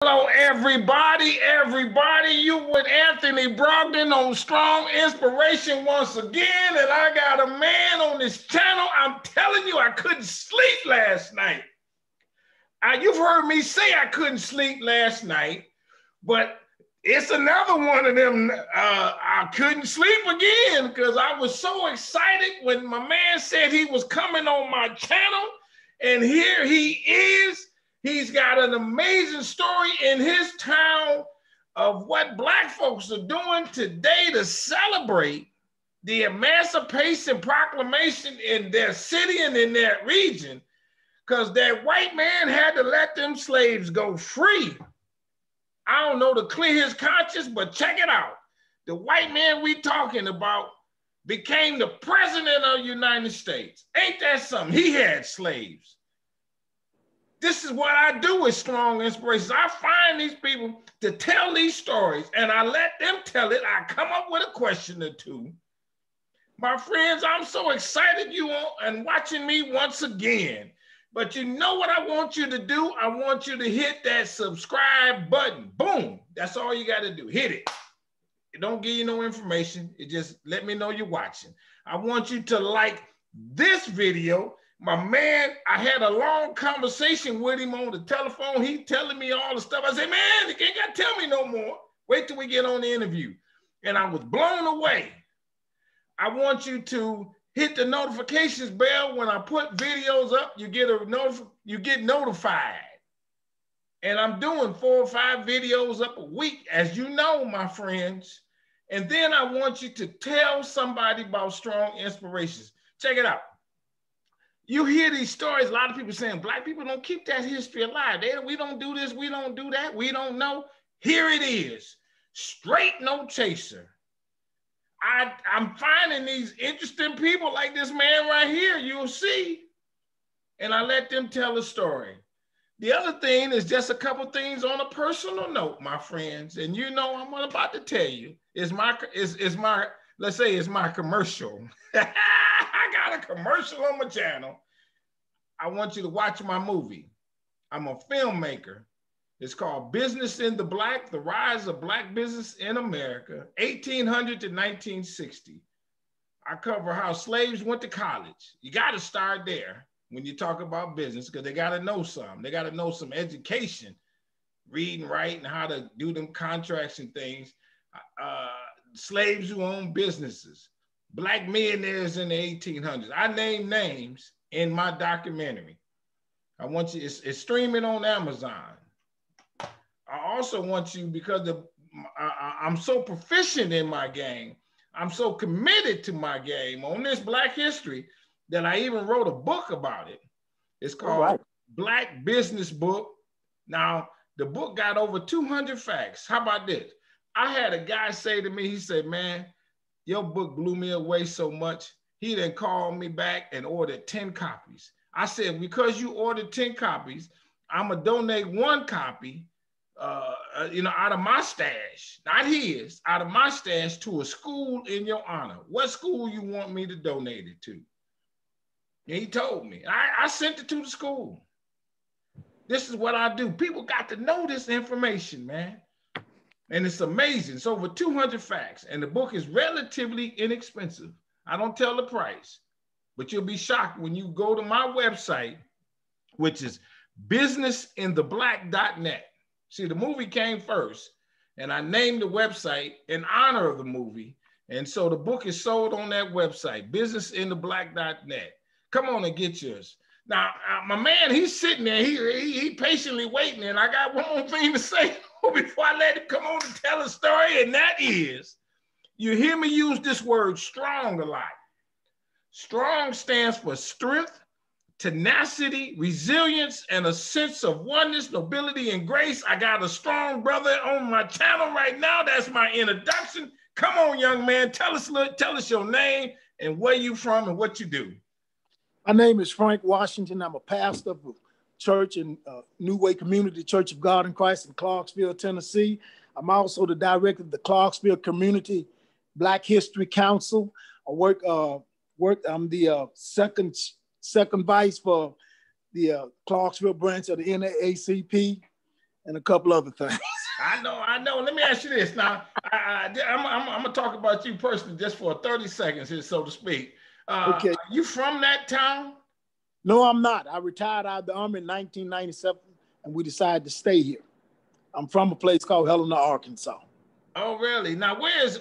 Hello, everybody. You with Anthony Brogdon on Strong Inspiration once again. And I got a man on this channel. I'm telling you, I couldn't sleep last night. You've heard me say I couldn't sleep last night, but it's another one of them. I couldn't sleep again because I was so excited when my man said he was coming on my channel. And here he is. He's got an amazing story in his town of what Black folks are doing today to celebrate the Emancipation Proclamation in their city and in their region, because that white man had to let them slaves go free. I don't know to clear his conscience, but check it out. The white man we talking about became the president of the United States. Ain't that something? He had slaves. This is what I do with Strong Inspirations. I find these people to tell these stories and I let them tell it. I come up with a question or two. My friends, I'm so excited you and watching me once again. But you know what I want you to do? I want you to hit that subscribe button. Boom. That's all you got to do. Hit it. It don't give you no information. It just let me know you're watching. I want you to like this video. My man, I had a long conversation with him on the telephone. He telling me all the stuff. I said, man, you ain't got to tell me no more. Wait till we get on the interview. And I was blown away. I want you to hit the notifications bell. When I put videos up, you get notified. And I'm doing 4 or 5 videos up a week, as you know, my friends. And then I want you to tell somebody about Strong Inspirations. Check it out. You hear these stories, a lot of people saying, Black people don't keep that history alive. We don't do this, we don't do that, we don't know. Here it is, straight no chaser. I'm finding these interesting people like this man right here, you'll see. And I let them tell a story. The other thing is just a couple things on a personal note, my friends. And you know I'm about to tell you, it's my commercial. I got a commercial on my channel. I want you to watch my movie. I'm a filmmaker. It's called Business in the Black, The Rise of Black Business in America, 1800 to 1960. I cover how slaves went to college. You got to start there when you talk about business because they got to know something. They got to know some education, reading, writing, how to do them contracts and things. Slaves who own businesses. Black millionaires in the 1800s. I name names in my documentary. I want you, it's streaming on Amazon. I also want you, because I'm so proficient in my game, I'm so committed to my game on this Black history that I even wrote a book about it. It's called Black Business Book. Now, the book got over 200 facts. How about this? I had a guy say to me, he said, man, your book blew me away so much. He then called me back and ordered 10 copies. I said, because you ordered 10 copies, I'm gonna donate 1 copy, out of my stash, not his, out of my stash to a school in your honor. What school you want me to donate it to? And he told me. I sent it to the school. This is what I do. People got to know this information, man. And it's amazing. It's over 200 facts. And the book is relatively inexpensive. I don't tell the price, but you'll be shocked when you go to my website, which is businessintheblack.net. See, the movie came first, and I named the website in honor of the movie. And so the book is sold on that website, businessintheblack.net. Come on and get yours. Now, my man, he's sitting there, he patiently waiting, and I got one more thing to say before I let him come on and tell a story, and that is, you hear me use this word strong a lot. Strong stands for strength, tenacity, resilience, and a sense of oneness, nobility, and grace. I got a strong brother on my channel right now. That's my introduction. Come on, young man, tell us your name and where you from and what you do. My name is Frank Washington. I'm a pastor of a church in New Way Community Church of God in Christ in Clarksville, Tennessee. I'm also the director of the Clarksville Community Black History Council. I'm the second vice for the Clarksville branch of the NAACP. and a couple other things. I know. Let me ask you this. Now, I'm going to talk about you personally just for 30 seconds here, so to speak. Okay. Are you from that town? No, I'm not. I retired out of the Army in 1997, and we decided to stay here. I'm from a place called Helena, Arkansas. Oh, really? Now, where's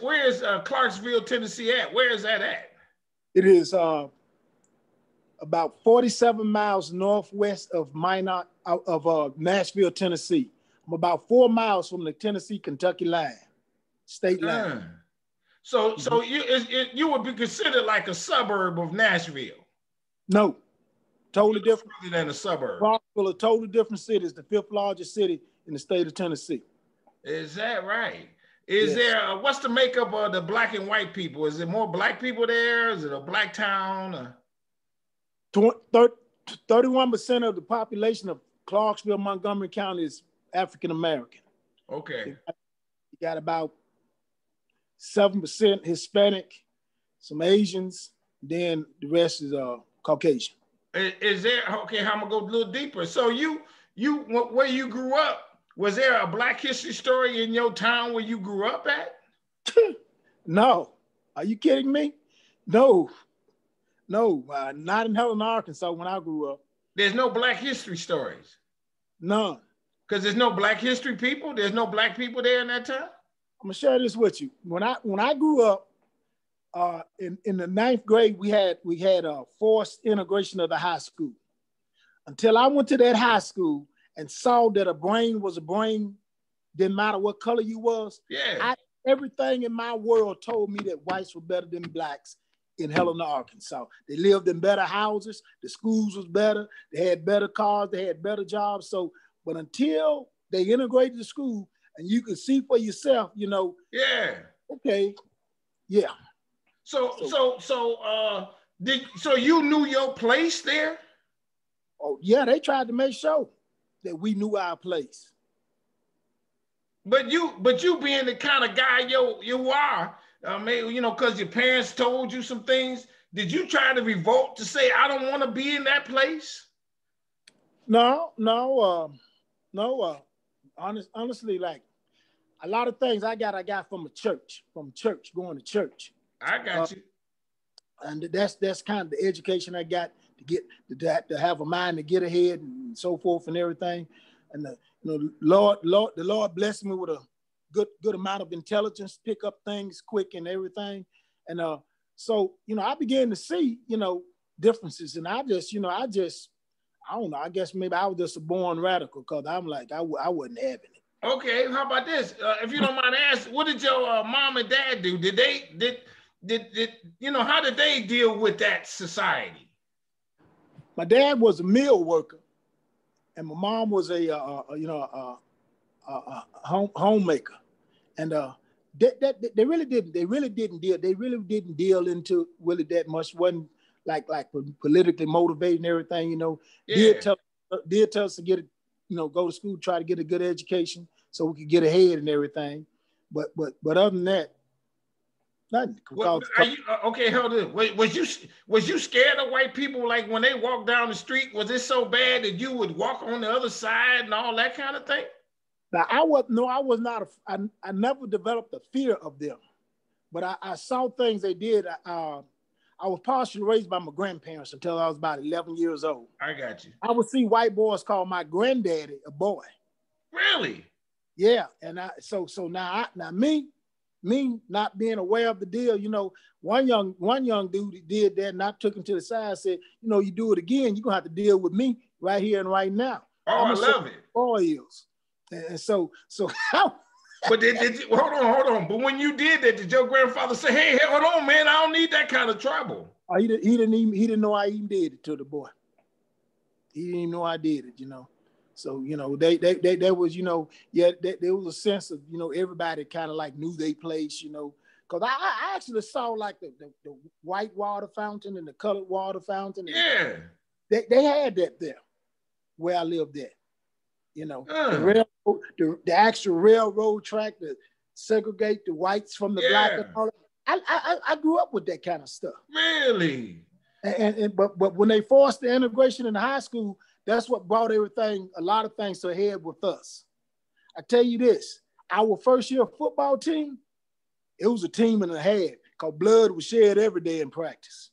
Clarksville, Tennessee at? Where is that at? It is about 47 miles northwest of Nashville, Tennessee. I'm about 4 miles from the Tennessee-Kentucky line, state line. So you would be considered like a suburb of Nashville? No, totally different. Rather than a suburb. Clarksville, a totally different city. It's the 5th largest city in the state of Tennessee. Is that right? Is there, what's the makeup of the black and white people? Is it more black people there? Is it a black town? 31% of the population of Clarksville, Montgomery County is African-American. Okay. You got about 7% Hispanic, some Asians, then the rest is Caucasian. Is there, okay, I'm gonna go a little deeper. So where you grew up, was there a Black history story in your town where you grew up at? No. Are you kidding me? No, not in Helena, Arkansas when I grew up. There's no Black history stories? None. Because there's no Black history people? There's no Black people there in that town? I'm gonna share this with you. When I grew up, in the 9th grade, we had a forced integration of the high school. Until I went to that high school and saw that a brain was a brain, didn't matter what color you was. Yeah. Everything in my world told me that whites were better than blacks in Helena, Arkansas. They lived in better houses. The schools was better. They had better cars. They had better jobs. So, but until they integrated the school and you could see for yourself, Yeah. Okay. Yeah. So you knew your place there? Oh yeah, they tried to make sure that we knew our place. But you being the kind of guy you are, maybe, because your parents told you some things, did you try to revolt to say, I don't want to be in that place? No. Honestly, like a lot of things I got from church, going to church. I got you. And that's kind of the education I got to have a mind to get ahead and so forth and everything. And the Lord blessed me with a good amount of intelligence, pick up things quick and everything. And so I began to see differences. And I don't know. I guess maybe I was just a born radical because I'm like I wasn't having it. Okay, how about this? If you don't mind asking, what did your mom and dad do? How did they deal with that society? My dad was a mill worker, and my mom was a homemaker, and they really didn't deal into really that much. Wasn't like politically motivated and everything. Yeah. Did tell us to get go to school, try to get a good education so we could get ahead and everything. But other than that, nothing. Okay, hold on. Was you scared of white people? Like when they walk down the street, was it so bad that you would walk on the other side and all that kind of thing? Now I was not. I never developed a fear of them, but I saw things they did. I was partially raised by my grandparents until I was about 11 years old. I got you. I would see white boys call my granddaddy a boy. Really? Yeah, and so now me not being aware of the deal, one young dude did that, and I took him to the side and said, you do it again, you're gonna have to deal with me right here and right now. Oh, I love it. Boils. And so But hold on. But when you did that, did your grandfather say, "Hey, hold on, man, I don't need that kind of trouble"? He didn't know I even did it to the boy. He didn't even know I did it, So they was there was a sense of everybody kind of like knew their place, because I actually saw like the white water fountain and the colored water fountain. Yeah, they had that there where I lived at. The actual railroad track to segregate the whites from the black and all that. I grew up with that kind of stuff. Really? But when they forced the integration in the high school, that's what brought a lot of things to a head with us. I tell you this, our first year football team, it was a team and a half because blood was shed every day in practice.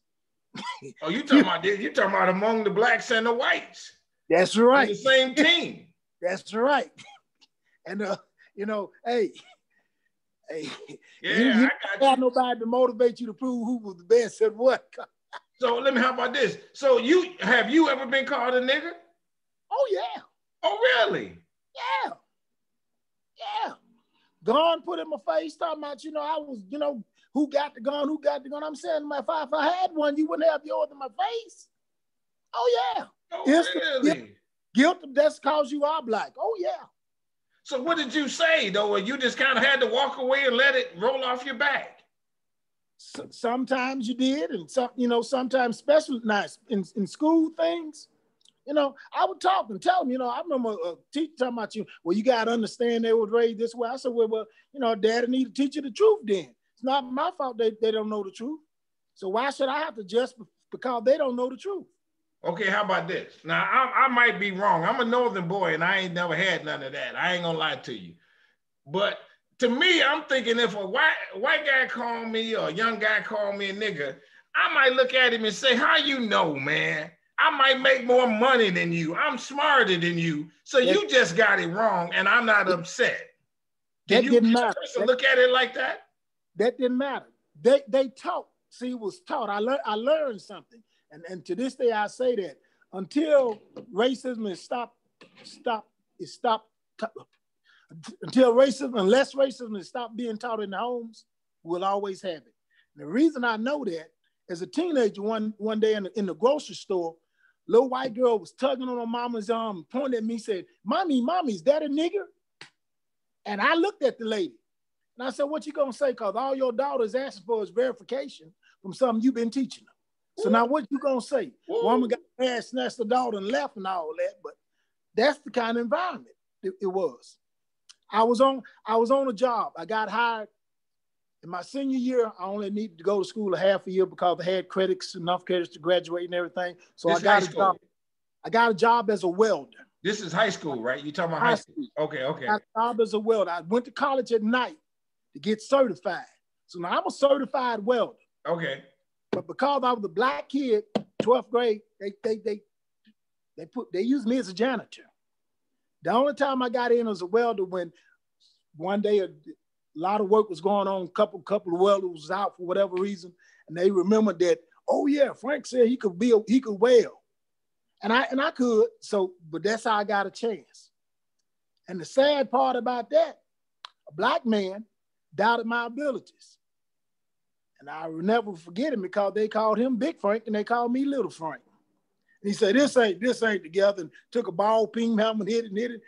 Oh, you talking about this? You talking about among the blacks and the whites? That's right. On the same team. That's right. And hey, yeah, you I got nobody to motivate you to prove who was the best at what. So let me, how about this? So have you ever been called a nigger? Oh yeah. Oh really? Yeah. Gun put in my face, talking about, I was, who got the gun? I'm saying, if I had one, you wouldn't have yours in my face. Oh yeah. Oh really? Guilt, that's cause you are black. Oh yeah. So what did you say though? Or you just kind of had to walk away and let it roll off your back? Sometimes you did, and sometimes, especially nice in school things, I would talk and tell them, I remember a teacher talking about well, you got to understand they were raised this way. I said, well, daddy need to teach you the truth then. It's not my fault they don't know the truth. So why should I have to just because they don't know the truth? Okay, how about this? Now, I might be wrong. I'm a northern boy, and I ain't never had none of that. I ain't gonna lie to you. But to me, I'm thinking if a white guy call me or a young guy call me a nigga, I might look at him and say, how you know, man? I might make more money than you. I'm smarter than you. So you just got it wrong, and I'm not upset. Can you look at it like that? That didn't matter. They taught. See, it was taught. I learned something. And to this day, I say that until racism is stopped, unless racism is stopped being taught in the homes, we'll always have it. And the reason I know that, as a teenager, one day in the grocery store, little white girl was tugging on her mama's arm and pointed at me, said, Mommy, is that a nigger? And I looked at the lady and I said, what you gonna say? Because all your daughter's asking for is verification from something you've been teaching them. So now what you gonna say? Woman got her ass snatched the daughter and left and all that, but that's the kind of environment it was. I was on a job. I got hired in my senior year. I only needed to go to school a half a year because I had enough credits to graduate and everything. So I got a job. I got a job as a welder. This is high school, right? You talking about high school? Okay. I got a job as a welder. I went to college at night to get certified. So now I'm a certified welder. Okay. But because I was a black kid, 12th grade, they used me as a janitor. The only time I got in as a welder when one day a lot of work was going on, couple of welders was out for whatever reason, and they remembered that, oh yeah, Frank said he could weld. And I could, but that's how I got a chance. And the sad part about that, a black man doubted my abilities. And I will never forget him because they called him Big Frank and they called me Little Frank. And he said, this ain't together, and took a ball, ping him and hit it.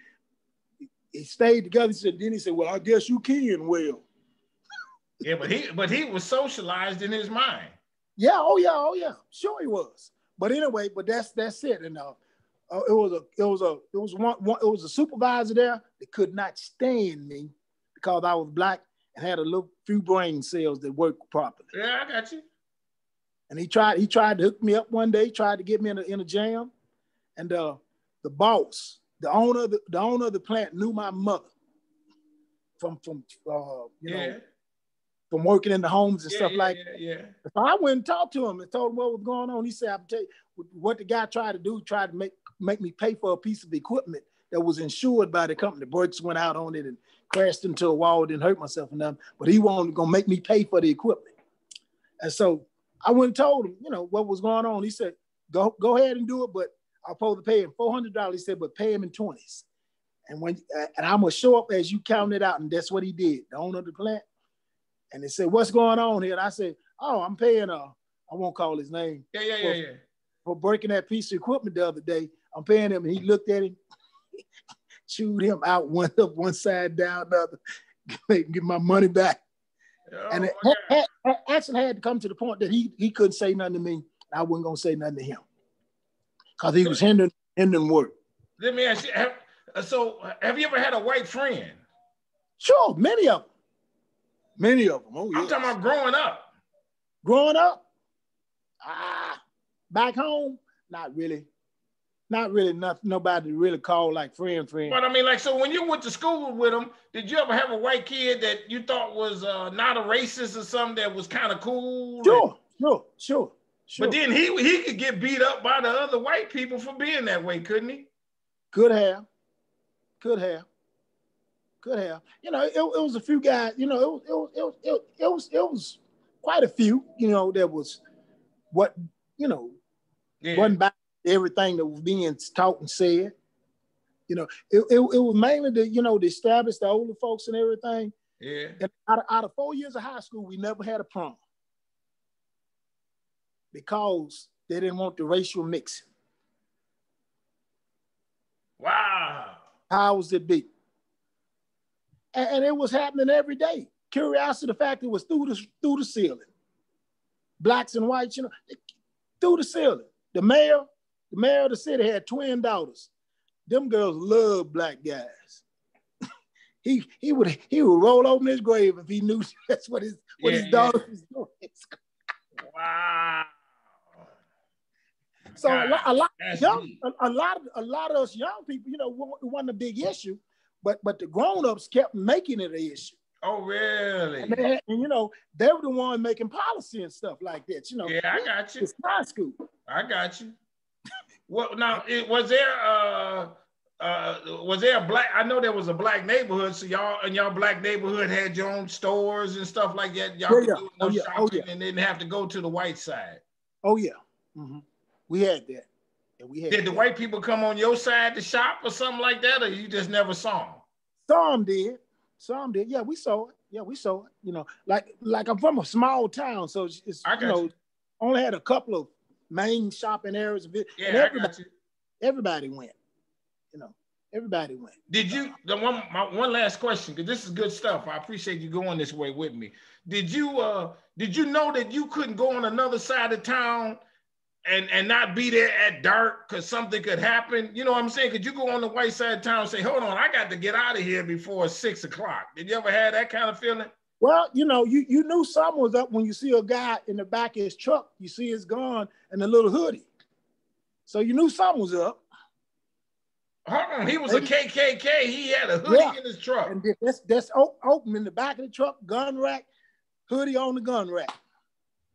It stayed together. Then he said, well, I guess you can weld. Yeah, but he was socialized in his mind. Yeah, oh yeah. Sure he was. But anyway, that's it. And it was a supervisor there that could not stand me because I was black and had a few brain cells that worked properly. Yeah, I got you. And he tried to hook me up one day, tried to get me in a jam. And the boss, the owner of the plant knew my mother from working in the homes and stuff like that. Yeah. So I went and talked to him and told him what was going on. He said, I'll tell you what the guy tried to do, tried to make me pay for a piece of equipment that was insured by the company. The brakes went out on it and crashed into a wall, didn't hurt myself or nothing, but he wasn't gonna make me pay for the equipment. And so I went and told him, what was going on. He said, go ahead and do it, but I'll supposed to pay him $400. He said, but pay him in 20s. And I'm gonna show up as you count it out. And that's what he did, the owner of the plant. And they said, what's going on here? And I said, oh, I'm paying, I won't call his name. Yeah. For breaking that piece of equipment the other day. I'm paying him. And he looked at him, chewed him out, one up, one side down, the other, get my money back. Oh, and it actually had to come to the point that he couldn't say nothing to me. And I wasn't going to say nothing to him because he was hindering work. Let me ask you, have you ever had a white friend? Sure, many of them. Oh, yeah. I'm talking about growing up. Growing up? Back home? Not really. Not really, nobody really called like friend. But I mean, like, so when you went to school with him, did you ever have a white kid that you thought was not a racist or something that was kind of cool? Sure. But then he could get beat up by the other white people for being that way, couldn't he? Could have. You know, it was a few guys. You know, it was quite a few. You know, that was what wasn't by everything that was being taught and said. You know, it was mainly to establish the older folks and everything. Yeah. And out of 4 years of high school, we never had a prom because they didn't want the racial mixing. Wow. Powers that be. And it was happening every day. Curiosity, the fact it was through the ceiling. Blacks and whites, through the ceiling. The mayor of the city had twin daughters. Them girls love black guys. he would roll over in his grave if he knew that's what his daughter was doing. Wow. So a lot of us young people, it wasn't a big issue, but the grown-ups kept making it an issue. Oh, really? And they were the one making policy and stuff like that. Yeah, I got you. It's high school. I got you. Well, now, was there a black? I know there was a black neighborhood, so y'all in y'all black neighborhood had your own stores and stuff like that. Y'all could do shopping and didn't have to go to the white side. Oh yeah, we had that. Yeah, did the white people come on your side to shop or something like that, or you just never saw them? Some did. Yeah, we saw it. Like I'm from a small town, so it's only had a couple of main shopping areas. Yeah, everybody went. Everybody went. Did you? One last question, because this is good stuff. I appreciate you going this way with me. Did you know that you couldn't go on another side of town and not be there at dark because something could happen? You know what I'm saying? Could you go on the white side of town and say, hold on, I got to get out of here before 6 o'clock? Did you ever have that kind of feeling? Well, you knew something was up when you see a guy in the back of his truck, you see his gun and a little hoodie. So you knew something was up. Hold on, he was a KKK. He had a hoodie in his truck. And that's open in the back of the truck, gun rack, hoodie on the gun rack.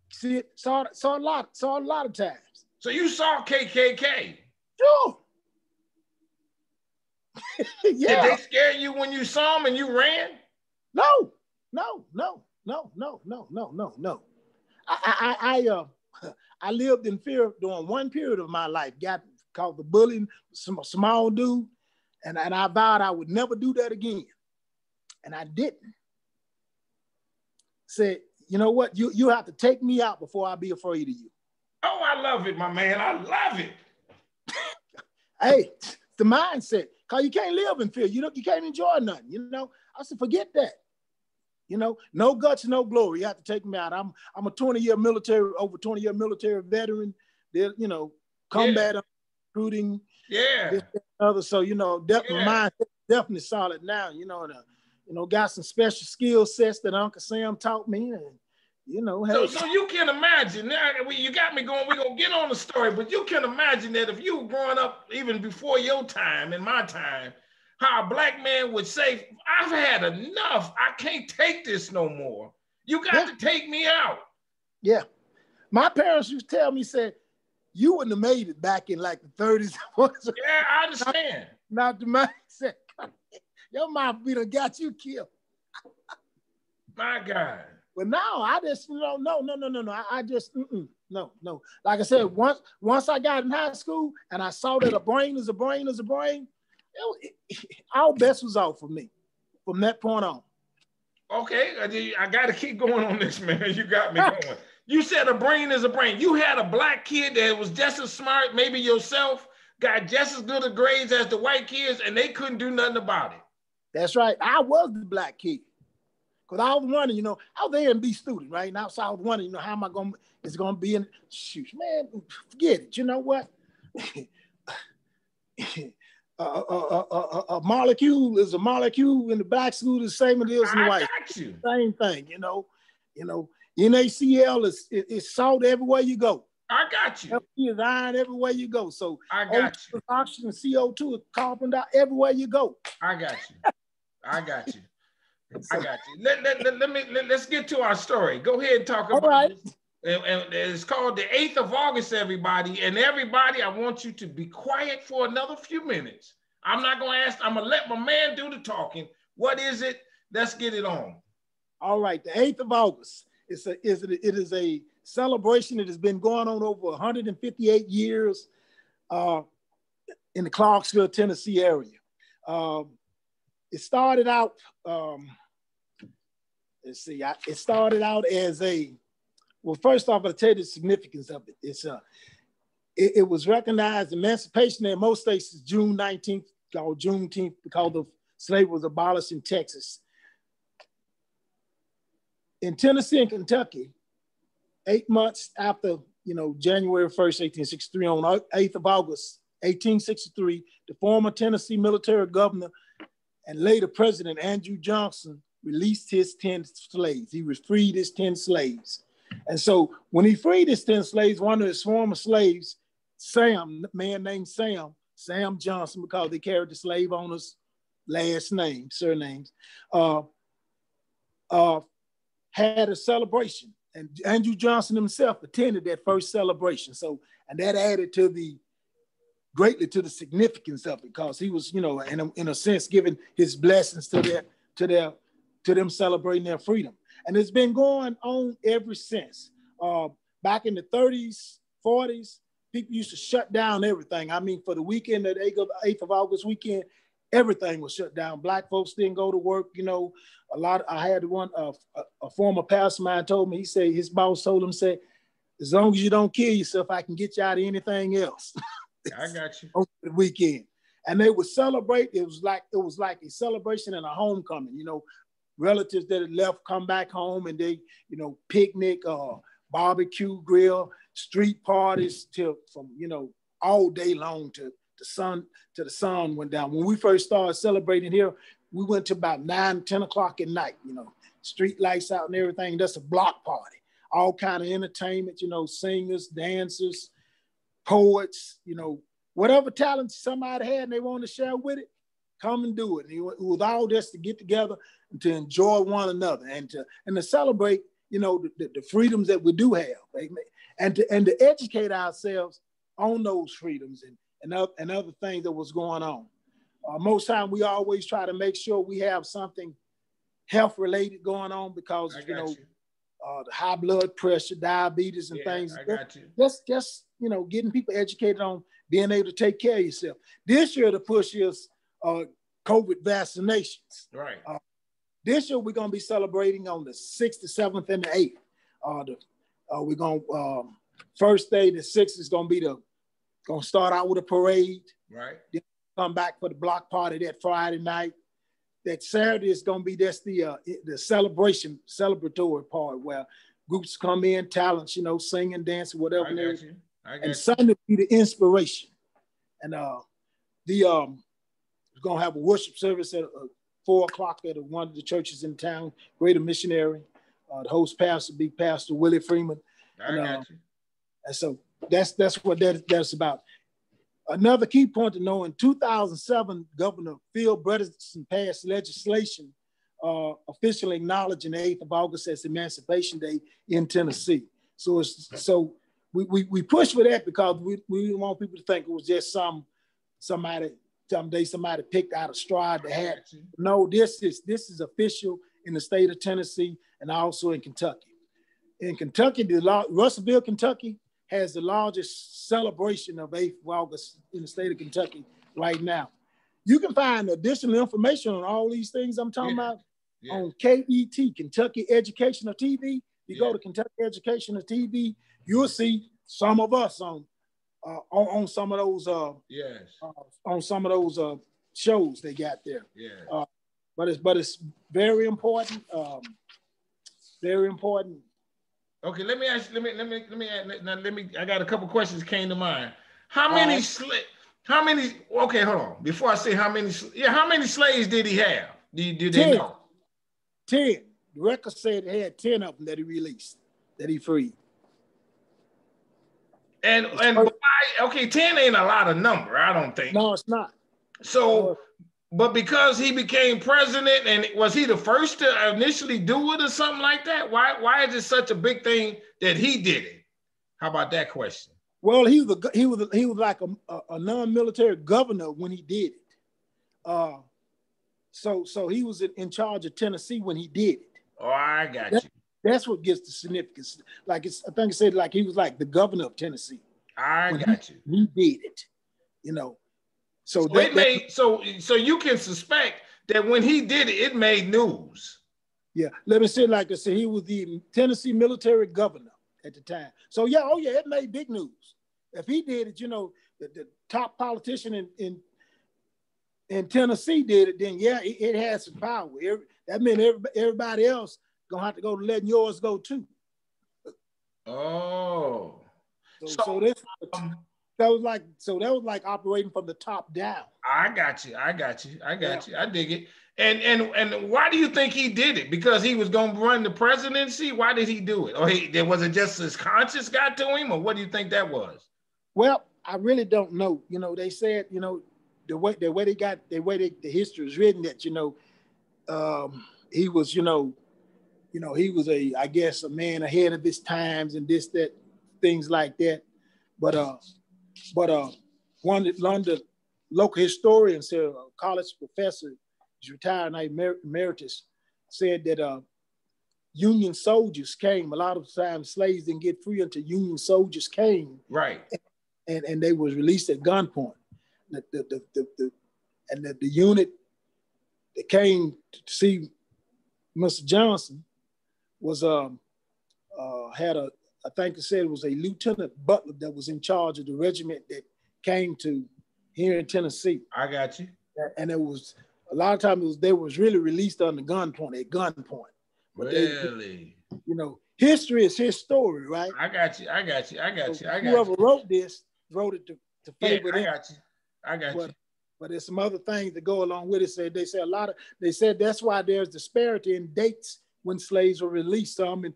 See it? Saw a lot of times. So you saw KKK? Sure. Yeah. Did they scare you when you saw them and you ran? No. I lived in fear during one period of my life. Got called the bullying, some small dude, and I vowed I would never do that again. And I didn't. Said, you know what? You have to take me out before I be afraid of you. Oh, I love it, my man. I love it. Hey, the mindset. Because you can't live in fear. You can't enjoy nothing. I said, forget that. No guts, no glory. You have to take me out. I'm a 20-year military veteran. Combat recruiting. Yeah. This, that, other. So, mindset definitely solid now. Got some special skill sets that Uncle Sam taught me. And, hey. So you can imagine, now you got me going, we're going to get on the story, but you can imagine that if you were growing up even before your time and my time, how a black man would say, I've had enough. I can't take this no more. You got to take me out. Yeah. My parents used to tell me, said, you wouldn't have made it back in like the 30s. Yeah, I understand. Not the mindset. Your mom be done got you killed. My God. But now I just, no. I just, no. Like I said, once I got in high school and I saw that a brain is a brain, all best was off for me from that point on. Okay, I got to keep going on this, man. You got me going. You said a brain is a brain. You had a black kid that was just as smart, maybe yourself, got just as good of grades as the white kids, and they couldn't do nothing about it. That's right. I was the black kid. Because I was wondering, I was an A&B student, right? And I was wondering, how am I going to, it's going to be in, shoot, man, forget it. You know what? A molecule is a molecule in the black school, the same as it is in the white. Same thing, NaCl is salt everywhere you go. I got you. LP is iron everywhere you go. So I got you. Oxygen, CO2 is carbon dioxide everywhere you go. I got you. I got you. I got you. Let's get to our story. Go ahead and talk about this. And it's called the 8th of August, everybody. And everybody, I want you to be quiet for another few minutes. I'm not going to ask. I'm going to let my man do the talking. What is it? Let's get it on. All right. The 8th of August. It is a celebration that has been going on over 158 years in the Clarksville, Tennessee area. It started out, it started out as well, first off, I'll tell you the significance of it. It was recognized, emancipation in most states is June 19th, called Juneteenth, because of slavery was abolished in Texas. In Tennessee and Kentucky, 8 months after, January 1st, 1863, on 8th of August, 1863, the former Tennessee military governor and later President Andrew Johnson released his 10 slaves. He freed his 10 slaves. And so when he freed his 10 slaves, one of his former slaves, Sam, a man named Sam Johnson, because they carried the slave owner's last name, surnames, had a celebration, and Andrew Johnson himself attended that first celebration. So, and that added greatly to the significance of it, because he was, in a sense, giving his blessings to them celebrating their freedom. And it's been going on ever since. Back in the 30s, 40s, people used to shut down everything. I mean, for the weekend, that 8th of August weekend, everything was shut down. Black folks didn't go to work. I had a former pastor of mine told me, he said, his boss told him, said, as long as you don't kill yourself, I can get you out of anything else. I got you. Over the weekend. And they would celebrate. It was like a celebration and a homecoming. Relatives that had left come back home, and they, picnic, barbecue, grill, street parties from all day long to the sun went down. When we first started celebrating here, we went to about 9, 10 o'clock at night, street lights out and everything. That's a block party. All kind of entertainment, singers, dancers, poets, whatever talent somebody had and they want to share with it, come and do it. And it was all just to get together and to enjoy one another and to celebrate, the freedoms that we do have, and to educate ourselves on those freedoms and other things that was going on. Most time we always try to make sure we have something health related going on, because the high blood pressure, diabetes, and things. I got you. Just getting people educated on being able to take care of yourself. This year the push is COVID vaccinations. Right. This year we're gonna be celebrating on the 6th, the 7th, and the 8th. We're gonna first day, the 6th is gonna start out with a parade. Right. Then come back for the block party that Friday night. That Saturday is gonna be the celebratory part where groups come in, talents, singing, dancing, whatever. I got you. And Sunday be the inspiration. And we're gonna have a worship service at 4 o'clock at one of the churches in town, Greater Missionary. The host pastor be Pastor Willie Freeman. I got you. And so that's what that's about. Another key point to know, in 2007, Governor Phil Bredesen passed legislation officially acknowledging the 8th of August as Emancipation Day in Tennessee. So we push for that, because we didn't want people to think it was just somebody picked out a stride to have. No, this is official in the state of Tennessee and also in Kentucky. In Kentucky, Russellville, Kentucky has the largest celebration of 8th of August in the state of Kentucky right now. You can find additional information on all these things I'm talking about on KET, Kentucky Educational TV. You go to Kentucky Educational TV, you'll see some of us on some of those on some of those shows they got there. Yeah. But it's very important. Very important. Okay, let me ask. Let me. I got a couple questions came to mind. How many? Okay, hold on. Before I say how many slaves did he have? Did they know? 10. The record said he had 10 of them that he released, that he freed. And why? Okay, 10 ain't a lot of number, I don't think. No, it's not. So, but because he became president, and was he the first to initially do it or something like that? Why is it such a big thing that he did it? How about that question? Well, he was like a non-military governor when he did it. So he was in charge of Tennessee when he did it. Oh, I got you. That's what gives the significance. Like I think it said like he was like the governor of Tennessee. I got you. He did it, you know. So you can suspect that when he did it, it made news. Yeah, let me say like I said, he was the Tennessee military governor at the time. So yeah, it made big news. If he did it, you know, the top politician in Tennessee did it, then yeah, it had some power. That meant everybody else gonna have to go to letting yours go too. Oh, that was like operating from the top down. I got you. I dig it. And why do you think he did it? Because he was going to run the presidency? Why did he do it? Or was it just his conscience got to him? Or what do you think that was? Well, I really don't know. You know, they said, you know, the way the history is written that, you know, he was, he was I guess a man ahead of his times and this, that, things like that. But one the local historian said, a college professor, he's retired now, emeritus, said that Union soldiers came. A lot of times slaves didn't get free until Union soldiers came. Right. And they was released at gunpoint. The unit that came to see Mr. Johnson was had I think it said it was a Lieutenant Butler that was in charge of the regiment that came to here in Tennessee. I got you. And it was a lot of times they was really released under gunpoint, at gunpoint. But really? History is his story, right? I got you. Whoever wrote this wrote it to favor them. I got you. But there's some other things that go along with it. They said that's why there's disparity in dates when slaves were released. Some in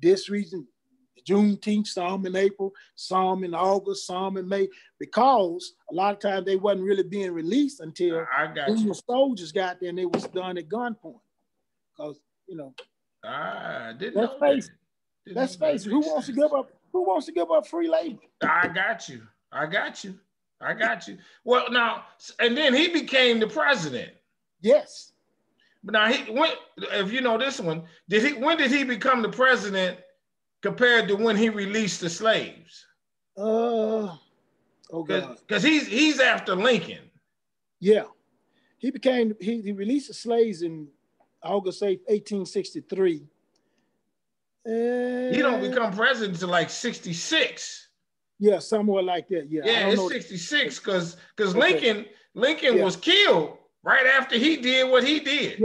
this region, Juneteenth, some in April, some in August, some in May, because a lot of times they wasn't really being released until Union soldiers got there and it was done at gunpoint. Because, let's face it, who wants to give up free labor? I got you. Well, now, and then he became the president. Yes. But now if you know this one, when did he become the president compared to when he released the slaves? God. Because he's after Lincoln. Yeah. He released the slaves in August 8th, 1863. He don't become president until like 66. Yeah, somewhere like that. Yeah, it's 66 because Lincoln was killed right after he did what he did.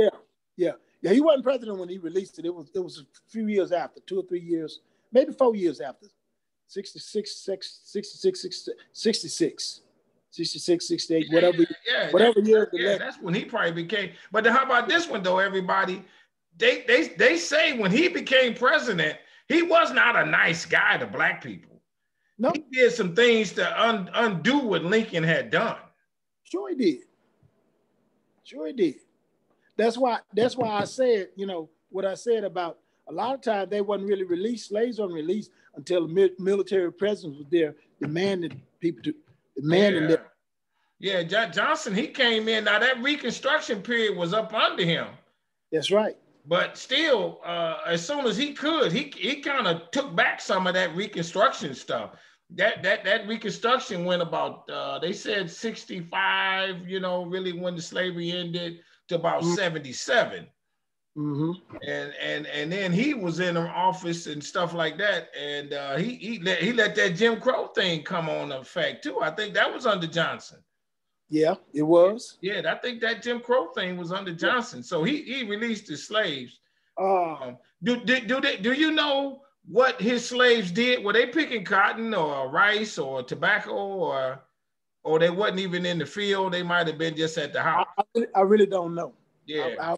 Yeah. He wasn't president when he released it. It was a few years after, 2 or 3 years, maybe 4 years after. 66, 68, whatever year. Yeah, that's when he probably became. But how about this one though, everybody? They say when he became president, he was not a nice guy to black people. No. He did some things to undo what Lincoln had done. Sure he did. That's why I said, what I said about a lot of times they wasn't really released. Slaves weren't released until the military presence was there demanding people to demanding them. Yeah, Johnson, he came in. Now that Reconstruction period was up under him. That's right. But still, as soon as he could, he kind of took back some of that Reconstruction stuff. That Reconstruction went about, they said 65, really when the slavery ended, to about 77. Mm-hmm. And then he was in an office and stuff like that. And he let that Jim Crow thing come on effect too. I think that was under Johnson. Yeah, it was. Yeah, I think that Jim Crow thing was under Johnson. So he released his slaves. Do you know what his slaves did? Were they picking cotton or rice or tobacco or they wasn't even in the field? They might have been just at the house. I really don't know. Yeah,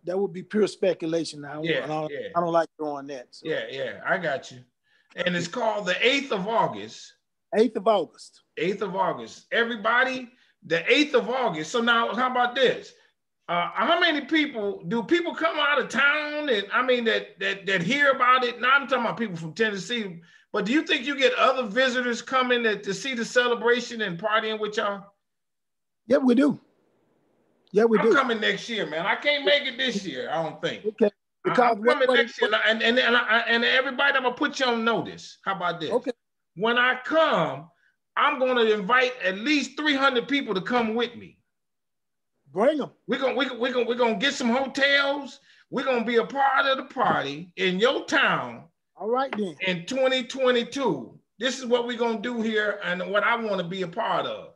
that would be pure speculation. I don't like throwing that. So. Yeah, I got you. And it's called the 8th of August. 8th of August. 8th of August. Everybody, the 8th of August. So now, how about this? How many people, do people come out of town and I mean that hear about it? Now I'm talking about people from Tennessee, but do you think you get other visitors coming to see the celebration and partying with y'all? Yeah, we do. Yeah, we do. I'm coming next year, man. I can't make it this year, I don't think. Okay. Because I'm coming next year, and everybody, I'm gonna put you on notice. How about this? Okay. When I come, I'm gonna invite at least 300 people to come with me. Bring them. We're gonna get some hotels. We're gonna be a part of the party in your town. All right then. In 2022, this is what we're gonna do here, and what I want to be a part of.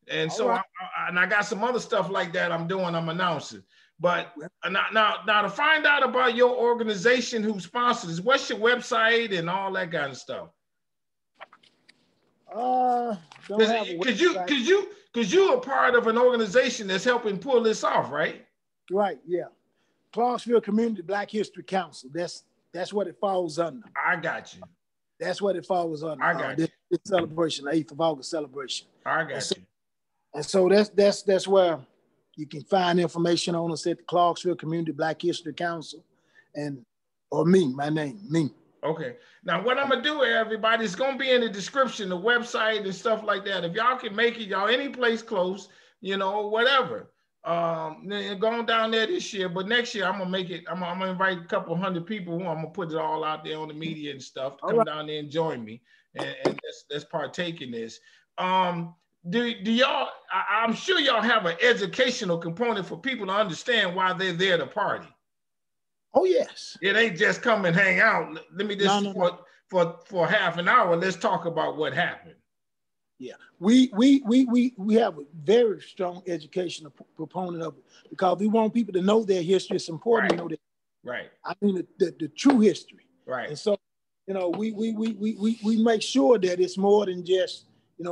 And all so, right. I got some other stuff like that I'm doing. I'm announcing. But now to find out about your organization who sponsors, what's your website and all that kind of stuff? Because you're a part of an organization that's helping pull this off, right? Right, yeah. Clarksville Community Black History Council. That's what it falls under. I got you. That's what it falls under. I got you. This celebration, the 8th of August celebration. I got you. And so that's where you can find information on us at the Clarksville Community Black History Council, or my name. Okay. Now, what I'm going to do, everybody, is going to be in the description, the website and stuff like that. If y'all can make it, y'all any place close, whatever. Going down there this year, but next year I'm going to make it. I'm going to invite a couple hundred people. I'm going to put it all out there on the media and stuff to come down there and join me. And let's partake in this. Do y'all, I'm sure y'all have an educational component for people to understand why they're there to party. Oh, yes. It ain't just come and hang out. Let me just, for half an hour, let's talk about what happened. Yeah, we have a very strong educational proponent of it because we want people to know their history. It's important to know that. Right. I mean, the true history. Right. And so, we make sure that it's more than just,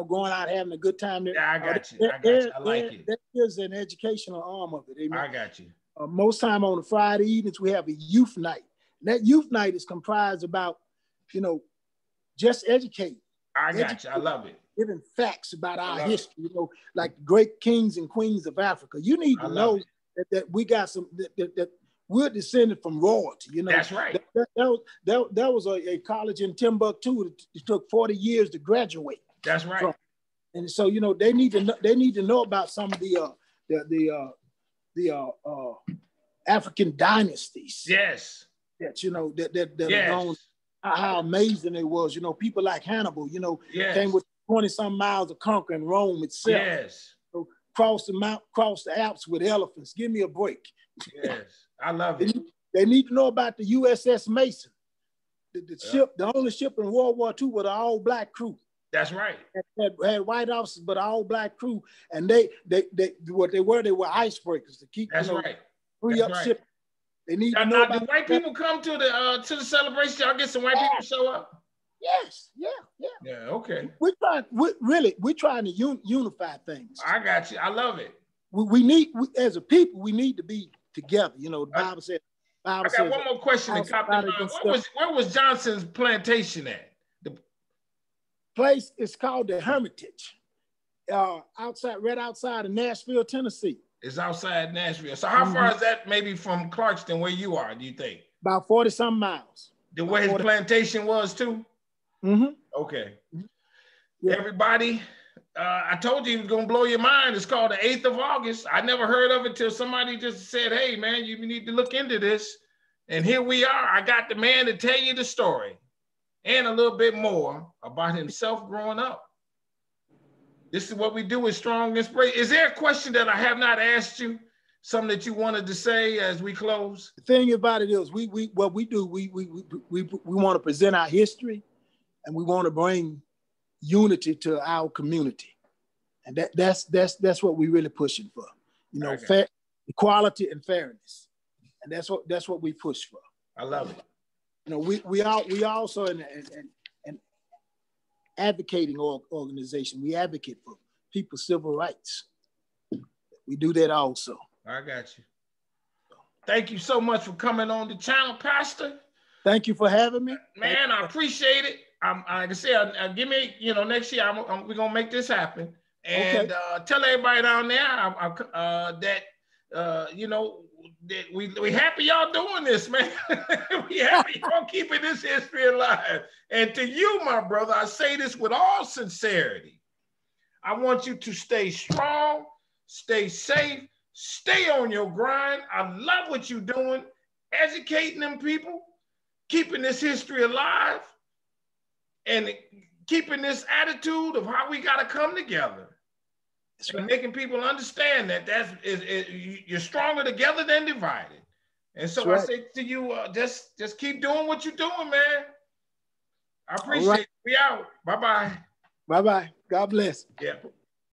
going out having a good time. Yeah, I got you. I like it. That is an educational arm of it. Amen. I got you. Most time on the Friday evenings, we have a youth night. And that youth night is comprised about, just educating. I got you. I love it. Giving facts about our history, like great kings and queens of Africa. You need to know that we got that we're descended from royalty. That's right. That was a college in Timbuktu. It took 40 years to graduate. That's right. And so they need to know about some of the African dynasties. Yes. That yes. Are how amazing it was. People like Hannibal. Yes. Came with 20-some miles of conquering Rome itself. Yes. So cross the Alps with elephants. Give me a break. Yes, I love it. They need to know about the USS Mason. The only ship in World War II with an all-black crew. That's right. Had white officers, but an all-black crew, and they were icebreakers to keep free up ship. They need to know about. Do white people come to the celebration? Y'all get some white people show up? Yes, yeah. Yeah, okay. We're trying to unify things. I got you. I love it. As a people, we need to be together. The Bible says. I got one more question to cop in mind. Where was Johnson's plantation at? The place is called the Hermitage, right outside of Nashville, Tennessee. It's outside Nashville. So how far is that maybe from Clarkston, where you are, do you think? About 40-some miles. The way his plantation was too? Mm-hmm. Okay. Mm-hmm. Yeah. Everybody, I told you it was going to blow your mind. It's called the 8th of August. I never heard of it till somebody just said, hey, man, you need to look into this. And here we are. I got the man to tell you the story and a little bit more about himself growing up. This is what we do with Strong Inspiration. Is there a question that I have not asked you? Something that you wanted to say as we close? The thing about it is, we want to present our history, and we want to bring unity to our community, and that's what we're really pushing for. Equality and fairness, and that's what we push for. I love it. We also an advocating organization. We advocate for people's civil rights. We do that also. I got you. Thank you so much for coming on the channel, Pastor. Thank you for having me. Man, I appreciate it. Like I said, give me, next year we're gonna make this happen. And tell everybody down there that that we happy y'all doing this, man. We happy y'all keeping this history alive. And to you, my brother, I say this with all sincerity. I want you to stay strong, stay safe, stay on your grind. I love what you're doing, educating them people, keeping this history alive, and keeping this attitude of how we got to come together. And making people understand that you're stronger together than divided. And so I say to you, just keep doing what you're doing, man. I appreciate it. We out. Bye-bye. Bye-bye. God bless. Yeah.